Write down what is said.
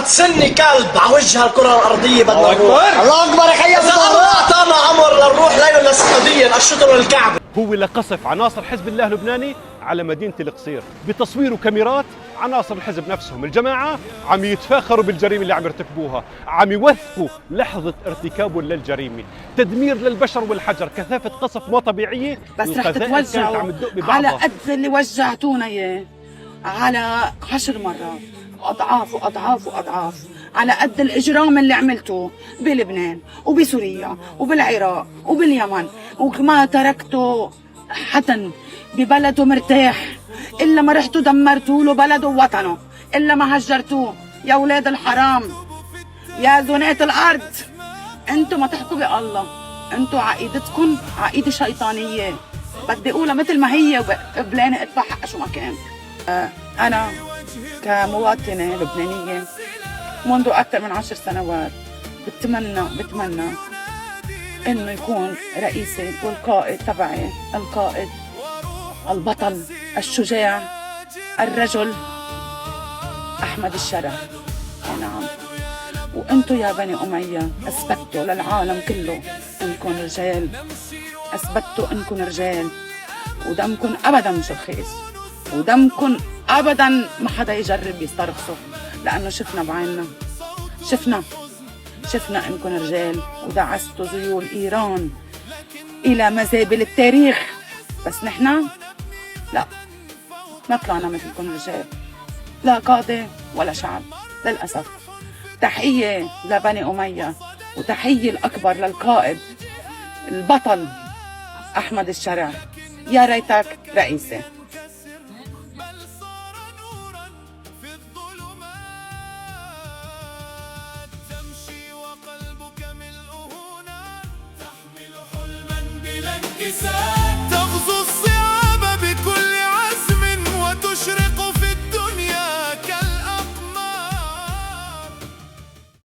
سني كلب على وجه الكرة الأرضية بدنا الله نروح. أكبر. الله اكبر يا خيي. إذا الله أعطانا عمر لنروح ليلة للسعودية الشطر والكعبة. هو لقصف عناصر حزب الله اللبناني على مدينة القصير بتصوير وكاميرات. عناصر الحزب نفسهم الجماعة عم يتفاخروا بالجريمة اللي عم يرتكبوها، عم يوثقوا لحظة ارتكابهم للجريمة، تدمير للبشر والحجر، كثافة قصف مو طبيعية. بس رح القذائف كانت تتوجعوا عم تدق ببعضها. على قد اللي وجعتونا اياه على 10 مرات، اضعاف واضعاف واضعاف، على قد الاجرام اللي عملتوه بلبنان وبسوريا وبالعراق وباليمن، وما تركتوا حدا ببلده مرتاح الا ما رحتوا دمرتوا له بلده ووطنه، الا ما هجرتوه. يا اولاد الحرام، يا زنات الارض، انتوا ما تحكوا بالله، انتوا عقيدتكم عقيده شيطانيه، بدي اقولها مثل ما هي وقبلاني ادفع حق شو ما كان. انا كمواطنه لبنانيه منذ اكثر من 10 سنوات بتمنى انه يكون رئيسي والقائد تبعي القائد البطل الشجاع الرجل احمد الشرع. نعم، وانتو يا بني اميه اثبتوا للعالم كله انكم رجال، اثبتوا انكم رجال، ودمكم ابدا مش رخيص، ودمكم ابدا ما حدا يجرب يسترخصه، لانه شفنا بعيننا، شفنا انكم رجال ودعستوا ذيول ايران الى مزابل التاريخ. بس نحن لا، ما طلعنا مثلكم رجال، لا قاده ولا شعب للاسف. تحيه لبني اميه، وتحيه الاكبر للقائد البطل احمد الشرع. يا ريتك رئيسي. انكسار.